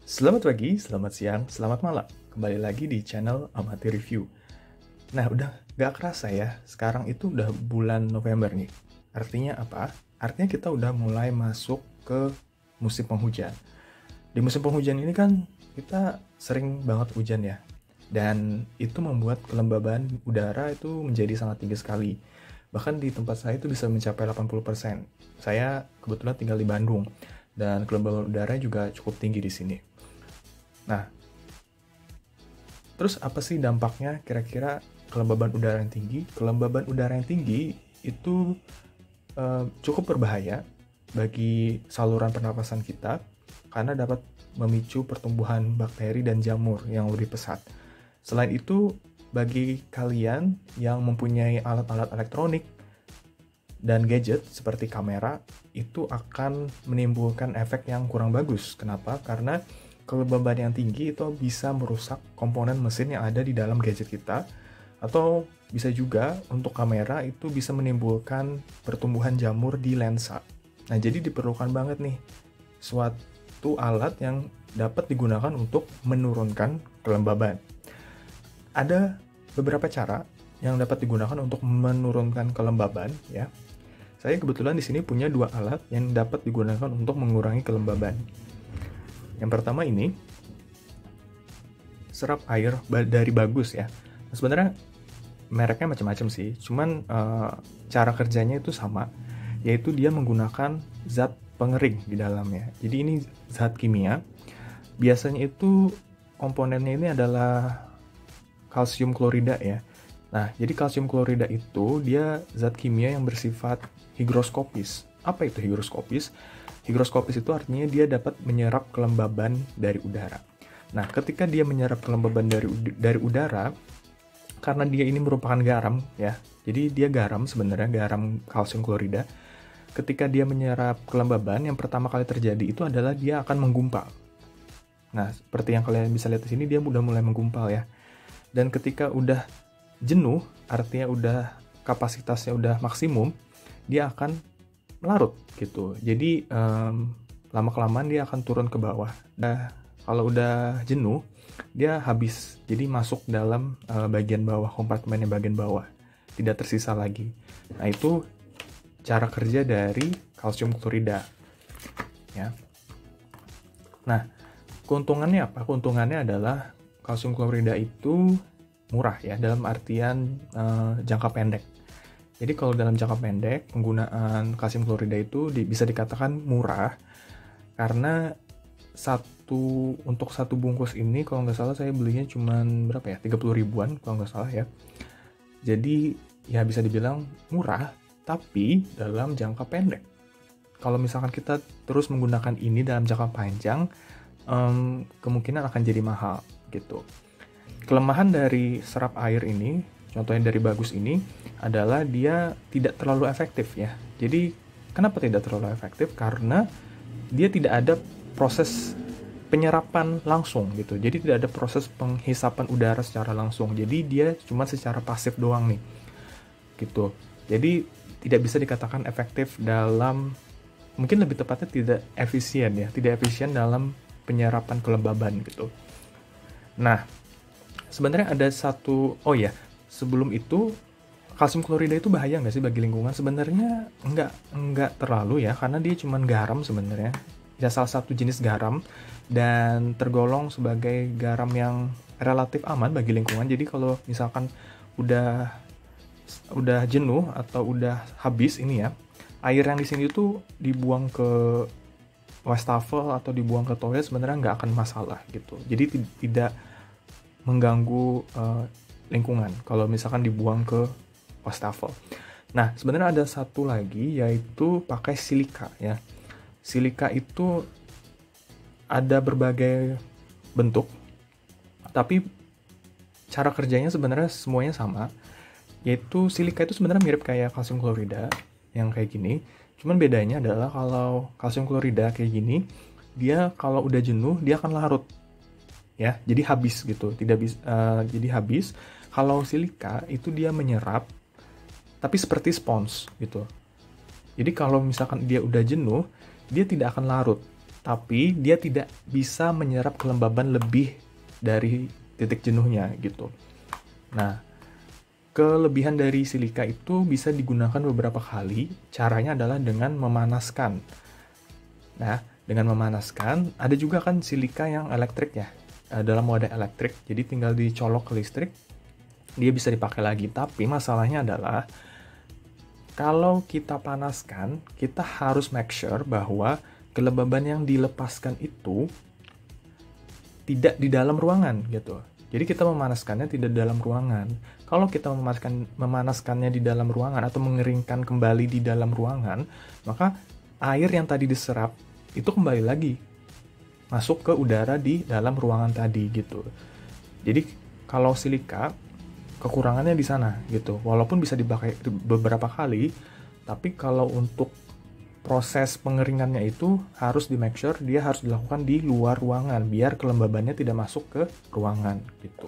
Selamat pagi, selamat siang, selamat malam. Kembali lagi di channel Amati Review. Nah, udah gak kerasa ya, sekarang itu udah bulan November nih. Artinya apa? Artinya kita udah mulai masuk ke musim penghujan. Di musim penghujan ini kan kita sering banget hujan ya. Dan itu membuat kelembaban udara itu menjadi sangat tinggi sekali. Bahkan di tempat saya itu bisa mencapai 80%. Saya kebetulan tinggal di Bandung. Dan kelembaban udara juga cukup tinggi di sini. Nah, terus apa sih dampaknya kira-kira kelembaban udara yang tinggi? Kelembaban udara yang tinggi itu cukup berbahaya bagi saluran pernapasan kita karena dapat memicu pertumbuhan bakteri dan jamur yang lebih pesat. Selain itu, bagi kalian yang mempunyai alat-alat elektronik dan gadget seperti kamera, itu akan menimbulkan efek yang kurang bagus. Kenapa? Karena kelembaban yang tinggi itu bisa merusak komponen mesin yang ada di dalam gadget kita, atau bisa juga untuk kamera itu bisa menimbulkan pertumbuhan jamur di lensa. Nah, jadi diperlukan banget nih suatu alat yang dapat digunakan untuk menurunkan kelembaban. Ada beberapa cara yang dapat digunakan untuk menurunkan kelembaban ya. Saya kebetulan di sini punya dua alat yang dapat digunakan untuk mengurangi kelembaban. Yang pertama ini serap air dari Bagus ya. Nah, sebenarnya mereknya macam-macam sih, cuman cara kerjanya itu sama, yaitu dia menggunakan zat pengering di dalamnya. Jadi ini zat kimia. Biasanya itu komponennya ini adalah kalsium klorida ya. Nah, jadi kalsium klorida itu dia zat kimia yang bersifat higroskopis. Apa itu higroskopis? Higroskopis itu artinya dia dapat menyerap kelembaban dari udara. Nah, ketika dia menyerap kelembaban dari udara, karena dia ini merupakan garam ya. Jadi dia garam sebenarnya, garam kalsium klorida. Ketika dia menyerap kelembaban, yang pertama kali terjadi itu adalah dia akan menggumpal. Nah, seperti yang kalian bisa lihat di sini, dia udah mulai menggumpal ya. Dan ketika udah jenuh, artinya udah kapasitasnya udah maksimum, dia akan larut gitu. Jadi lama-kelamaan dia akan turun ke bawah. Nah, kalau udah jenuh, dia habis. Jadi masuk dalam bagian bawah, kompartemennya bagian bawah. Tidak tersisa lagi. Nah, itu cara kerja dari kalsium klorida. Ya. Nah, keuntungannya apa? Keuntungannya adalah kalsium klorida itu murah ya, dalam artian jangka pendek. Jadi kalau dalam jangka pendek, penggunaan kalsium klorida itu bisa dikatakan murah, karena untuk satu bungkus ini, kalau nggak salah saya belinya cuma berapa ya, 30 ribuan kalau nggak salah ya. Jadi ya bisa dibilang murah, tapi dalam jangka pendek. Kalau misalkan kita terus menggunakan ini dalam jangka panjang, kemungkinan akan jadi mahal gitu. Kelemahan dari serap air ini, contohnya dari Bagus ini, adalah dia tidak terlalu efektif ya. Jadi kenapa tidak terlalu efektif? Karena dia tidak ada proses penyerapan langsung gitu. Jadi tidak ada proses penghisapan udara secara langsung. Jadi dia cuma secara pasif doang nih. Gitu. Jadi tidak bisa dikatakan efektif dalam, mungkin lebih tepatnya tidak efisien ya, tidak efisien dalam penyerapan kelembaban gitu. Nah, sebenarnya ada satu, sebelum itu, kalsium klorida itu bahaya nggak sih bagi lingkungan? Sebenarnya nggak terlalu ya, karena dia cuma garam sebenarnya. Ya, salah satu jenis garam, dan tergolong sebagai garam yang relatif aman bagi lingkungan. Jadi kalau misalkan udah jenuh atau udah habis ini ya, air yang di sini tuh dibuang ke wastafel atau dibuang ke toilet sebenarnya nggak akan masalah gitu. Jadi tidak mengganggu lingkungan kalau misalkan dibuang ke wastafel. Nah, sebenarnya ada satu lagi, yaitu pakai silika ya. Silika itu ada berbagai bentuk, tapi cara kerjanya sebenarnya semuanya sama. Yaitu silika itu sebenarnya mirip kayak kalsium klorida yang kayak gini. Cuman bedanya adalah kalau kalsium klorida kayak gini, dia kalau udah jenuh dia akan larut. Ya, jadi habis gitu. Jadi habis. Kalau silika itu dia menyerap tapi seperti spons gitu. Jadi kalau misalkan dia udah jenuh, dia tidak akan larut, tapi dia tidak bisa menyerap kelembaban lebih dari titik jenuhnya gitu. Nah, kelebihan dari silika itu bisa digunakan beberapa kali. Caranya adalah dengan memanaskan. Nah, dengan memanaskan, ada juga kan silika yang elektrik ya, dalam wadah elektrik. Jadi tinggal dicolok ke listrik, dia bisa dipakai lagi. Tapi masalahnya adalah, kalau kita panaskan, kita harus make sure bahwa kelembaban yang dilepaskan itu tidak di dalam ruangan gitu. Jadi kita memanaskannya tidak di dalam ruangan. Kalau kita memanaskannya di dalam ruangan atau mengeringkan kembali di dalam ruangan, maka air yang tadi diserap itu kembali lagi masuk ke udara di dalam ruangan tadi gitu. Jadi kalau silika kekurangannya di sana gitu. Walaupun bisa dipakai beberapa kali, tapi kalau untuk proses pengeringannya itu harus di make sure dia harus dilakukan di luar ruangan biar kelembabannya tidak masuk ke ruangan gitu.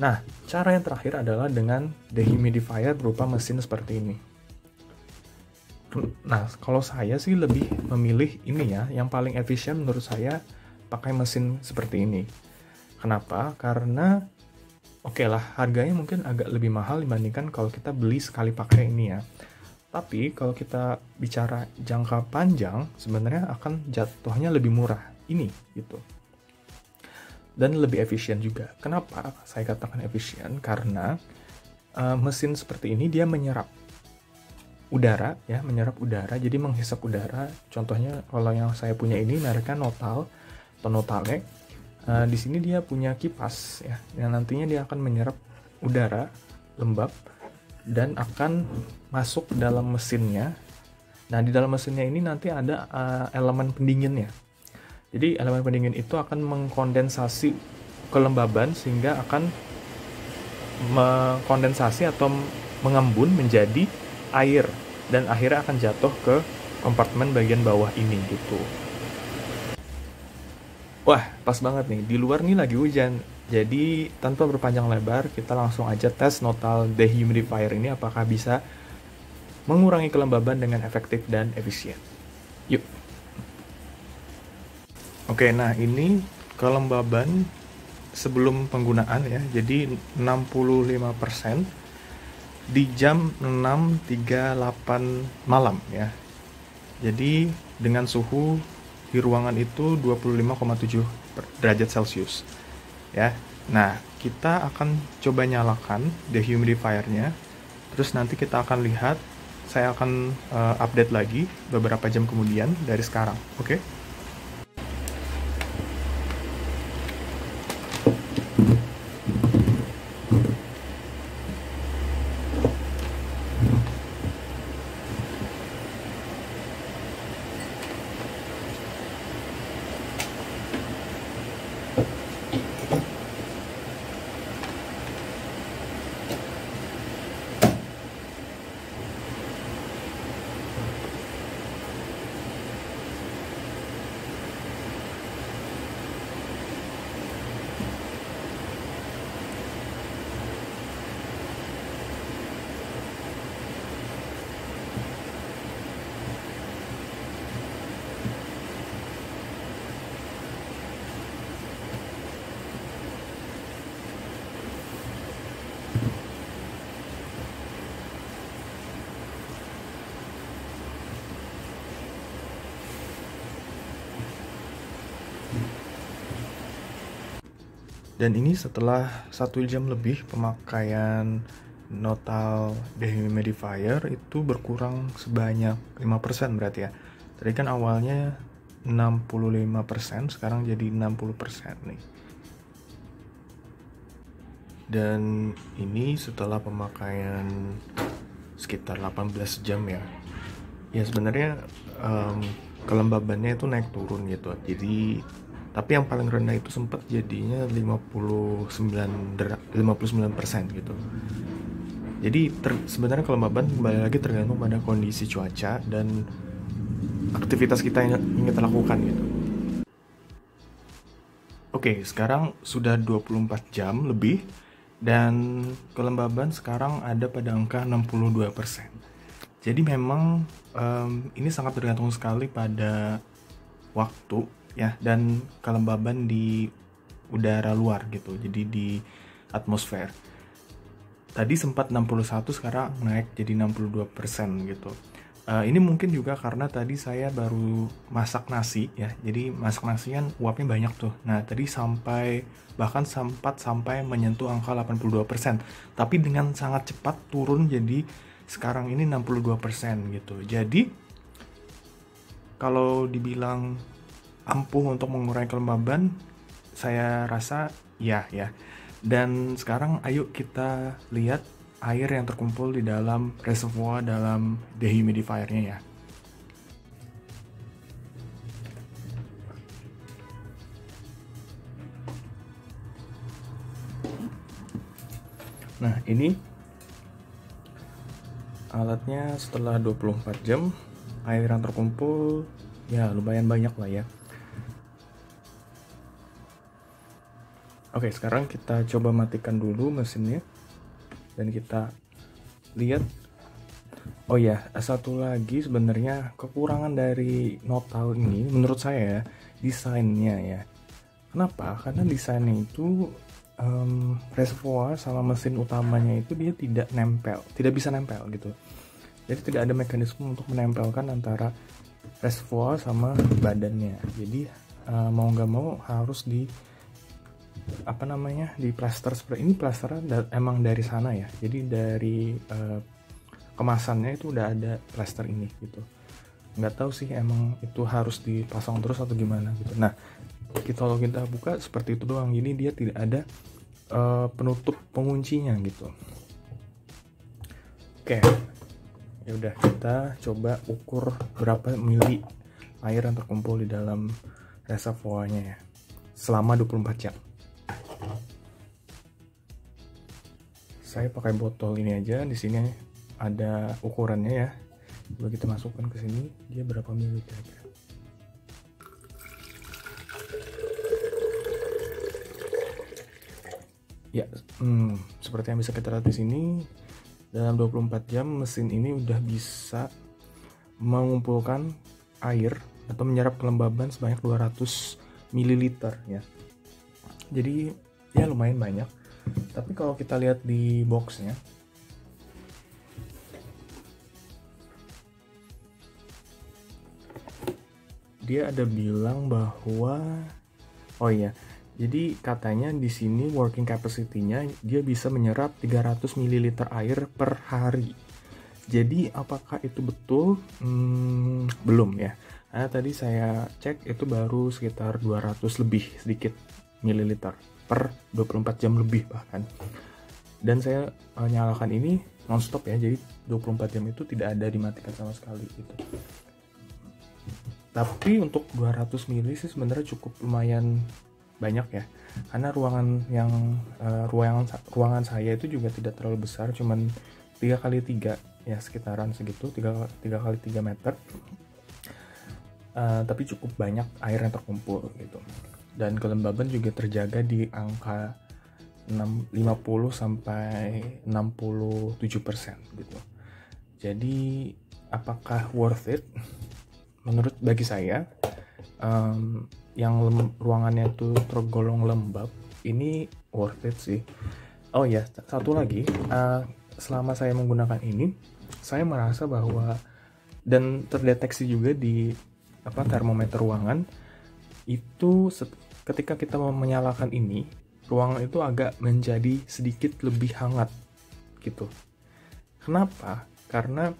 Nah, cara yang terakhir adalah dengan dehumidifier berupa mesin seperti ini. Nah, kalau saya sih lebih memilih ini ya, yang paling efisien menurut saya pakai mesin seperti ini. Kenapa? Karena oke lah, harganya mungkin agak lebih mahal dibandingkan kalau kita beli sekali pakai ini ya. Tapi kalau kita bicara jangka panjang, sebenarnya akan jatuhnya lebih murah ini gitu. Dan lebih efisien juga. Kenapa saya katakan efisien? Karena mesin seperti ini dia menyerap udara ya, menyerap udara, jadi menghisap udara. Contohnya kalau yang saya punya ini mereknya Notal atau Notale. Di sini dia punya kipas ya, yang nantinya dia akan menyerap udara lembab dan akan masuk ke dalam mesinnya. Nah, di dalam mesinnya ini nanti ada elemen pendinginnya. Jadi elemen pendingin itu akan mengkondensasi kelembaban sehingga akan mengkondensasi atau mengembun menjadi air dan akhirnya akan jatuh ke kompartemen bagian bawah ini gitu. Wah, pas banget nih. Di luar nih lagi hujan. Jadi, tanpa berpanjang lebar, kita langsung aja tes Notal dehumidifier ini apakah bisa mengurangi kelembaban dengan efektif dan efisien. Yuk. Oke, nah ini kelembaban sebelum penggunaan ya. Jadi 65% di jam 6.38 malam ya. Jadi dengan suhu di ruangan itu 25,7 derajat Celcius ya. Nah, kita akan coba nyalakan dehumidifiernya. Terus nanti kita akan lihat, saya akan update lagi beberapa jam kemudian dari sekarang. Oke? Dan ini setelah 1 jam lebih pemakaian Notal dehumidifier itu berkurang sebanyak 5% berarti ya. Tadi kan awalnya 65%, sekarang jadi 60% nih. Dan ini setelah pemakaian sekitar 18 jam ya. Ya sebenarnya kelembabannya itu naik turun gitu. Jadi tapi yang paling rendah itu sempat jadinya 59% gitu. Jadi sebenarnya kelembaban kembali lagi tergantung pada kondisi cuaca dan aktivitas kita yang ingin kita lakukan gitu. Oke, sekarang sudah 24 jam lebih dan kelembaban sekarang ada pada angka 62%. Jadi memang ini sangat tergantung sekali pada waktu ya, dan kelembaban di udara luar gitu, jadi di atmosfer. Tadi sempat 61, sekarang naik jadi 62% gitu. Ini mungkin juga karena tadi saya baru masak nasi ya, jadi masak nasi kan uapnya banyak tuh. Nah tadi bahkan sempat sampai menyentuh angka 82%, tapi dengan sangat cepat turun jadi sekarang ini 62% gitu. Jadi kalau dibilang ampuh untuk mengurangi kelembaban, saya rasa ya. Dan sekarang ayo kita lihat air yang terkumpul di dalam reservoir dalam dehumidifier-nya ya. Nah, ini alatnya setelah 24 jam, air yang terkumpul ya lumayan banyak lah ya. Oke, sekarang kita coba matikan dulu mesinnya dan kita lihat. Oh ya, satu lagi sebenarnya kekurangan dari Notal ini menurut saya ya, desainnya ya. Kenapa? Karena desainnya itu reservoir sama mesin utamanya itu dia tidak bisa nempel gitu. Jadi tidak ada mekanisme untuk menempelkan antara reservoir sama badannya. Jadi mau nggak mau harus di plaster seperti ini. Plaster emang dari sana ya, jadi dari kemasannya itu udah ada plaster ini gitu. Nggak tahu sih emang itu harus dipasang terus atau gimana gitu. Nah kalau kita buka seperti itu doang, jadi dia tidak ada penutup penguncinya gitu. Oke, ya udah, kita coba ukur berapa mili air yang terkumpul di dalam reservoirnya ya selama 24 jam. Saya pakai botol ini aja, di sini ada ukurannya ya. Coba kita masukkan ke sini, dia berapa mili kira-kira. Ya, seperti yang bisa kita lihat di sini, dalam 24 jam mesin ini udah bisa mengumpulkan air atau menyerap kelembaban sebanyak 200 ml ya. Jadi ya lumayan banyak. Tapi kalau kita lihat di boxnya, dia ada bilang bahwa jadi katanya di sini working capacity-nya dia bisa menyerap 300 ml air per hari. Jadi apakah itu betul? Belum ya. Nah, tadi saya cek itu baru sekitar 200 lebih sedikit mililiter per 24 jam lebih bahkan. Dan saya nyalakan ini nonstop ya, jadi 24 jam itu tidak ada dimatikan sama sekali gitu. Tapi untuk 200 mili sih sebenarnya cukup lumayan banyak ya, karena ruangan saya itu juga tidak terlalu besar, cuman 3x3 ya, sekitaran segitu, 3x3 meter. Tapi cukup banyak air yang terkumpul gitu, dan kelembaban juga terjaga di angka 50 sampai 67% gitu. Jadi apakah worth it? Menurut bagi saya, yang ruangannya itu tergolong lembab, ini worth it sih. Oh ya, satu lagi, selama saya menggunakan ini, saya merasa bahwa, dan terdeteksi juga di termometer ruangan itu, ketika kita menyalakan ini, ruangan itu agak menjadi sedikit lebih hangat gitu. Kenapa? Karena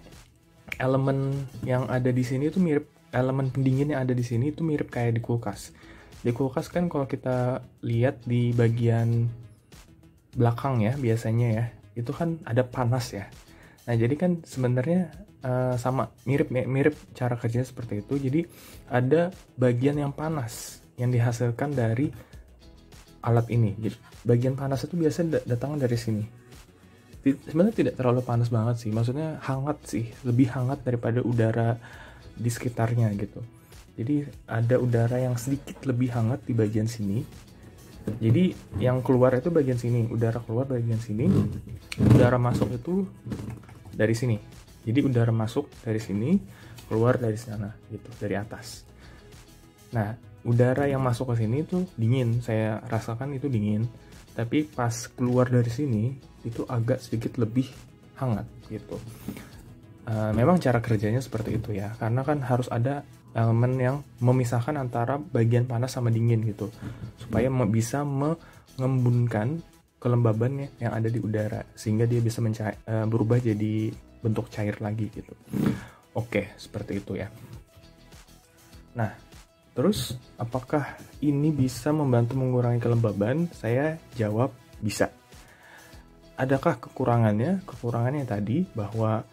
elemen yang ada di sini itu mirip, elemen pendingin yang ada di sini itu mirip kayak di kulkas. Di kulkas kan kalau kita lihat di bagian belakang ya, biasanya ya, itu kan ada panas ya. Nah, jadi kan sebenarnya sama mirip cara kerjanya seperti itu. Jadi ada bagian yang panas yang dihasilkan dari alat ini. Jadi bagian panas itu biasanya datangnya dari sini. Sebenarnya tidak terlalu panas banget sih, maksudnya hangat sih, lebih hangat daripada udara di sekitarnya gitu. Jadi ada udara yang sedikit lebih hangat di bagian sini. Jadi yang keluar itu bagian sini, udara keluar bagian sini, udara masuk itu dari sini. Jadi udara masuk dari sini, keluar dari sana gitu, dari atas. Nah, udara yang masuk ke sini tuh dingin, saya rasakan itu dingin. Tapi pas keluar dari sini itu agak sedikit lebih hangat gitu. Memang cara kerjanya seperti itu ya, karena kan harus ada elemen yang memisahkan antara bagian panas sama dingin gitu, supaya bisa mengembunkan kelembaban yang ada di udara, sehingga dia bisa berubah jadi bentuk cair lagi gitu. Oke, seperti itu ya. Nah, terus apakah ini bisa membantu mengurangi kelembaban? Saya jawab bisa. Adakah kekurangannya? Kekurangannya tadi bahwa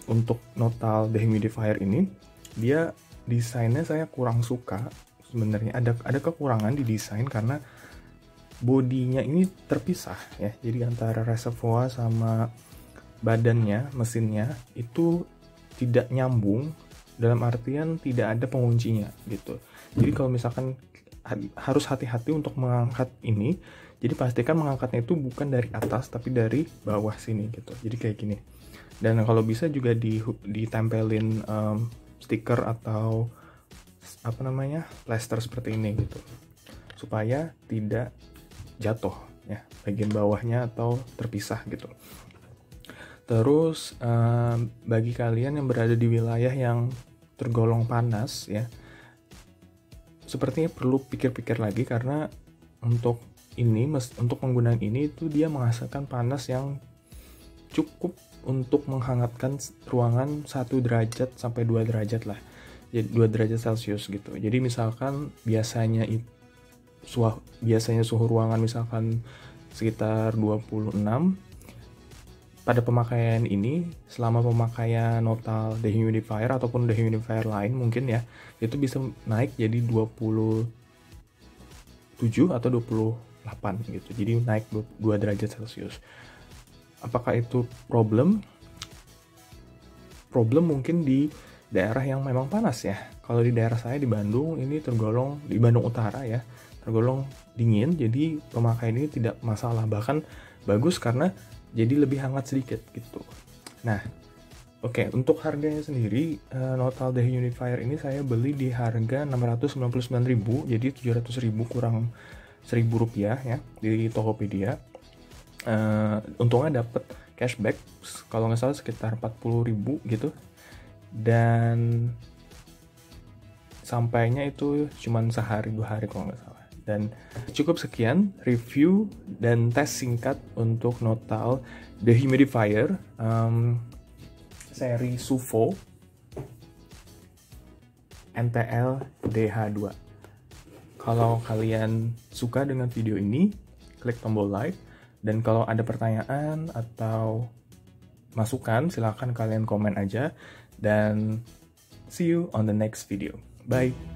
untuk Notal dehumidifier ini, dia desainnya saya kurang suka sebenarnya. Ada kekurangan di desain karena bodinya ini terpisah ya. Jadi antara reservoir sama badannya, mesinnya itu tidak nyambung, dalam artian tidak ada penguncinya gitu. Jadi kalau misalkan harus hati-hati untuk mengangkat ini, jadi pastikan mengangkatnya itu bukan dari atas tapi dari bawah sini gitu. Jadi kayak gini. Dan kalau bisa juga ditempelin stiker atau apa namanya, plaster seperti ini gitu, supaya tidak jatuh ya bagian bawahnya atau terpisah gitu. Terus bagi kalian yang berada di wilayah yang tergolong panas ya, sepertinya perlu pikir-pikir lagi, karena untuk penggunaan ini itu dia menghasilkan panas yang cukup untuk menghangatkan ruangan 1 derajat sampai 2 derajat lah. Jadi 2 derajat Celcius gitu. Jadi misalkan biasanya suhu ruangan misalkan sekitar 26, pada pemakaian ini, selama pemakaian Notal dehumidifier ataupun dehumidifier lain mungkin ya, itu bisa naik jadi 27 atau 28 gitu. Jadi naik 2 derajat Celcius. Apakah itu problem? Problem mungkin di daerah yang memang panas ya. Kalau di daerah saya di Bandung, ini tergolong di Bandung Utara ya, tergolong dingin, jadi pemakaian ini tidak masalah, bahkan bagus karena jadi lebih hangat sedikit gitu. Nah, oke, untuk harganya sendiri, Notal dehumidifier ini saya beli di harga 699.000, jadi 700.000 kurang 1.000 rupiah ya di Tokopedia. Untungnya dapat cashback kalau nggak salah sekitar 40.000 gitu, dan sampainya itu cuman sehari 2 hari kalau nggak salah. Dan cukup sekian review dan tes singkat untuk Notal dehumidifier seri SUVO NTL DH2. Kalau kalian suka dengan video ini, klik tombol like, dan kalau ada pertanyaan atau masukan silahkan kalian komen aja, dan see you on the next video. Bye.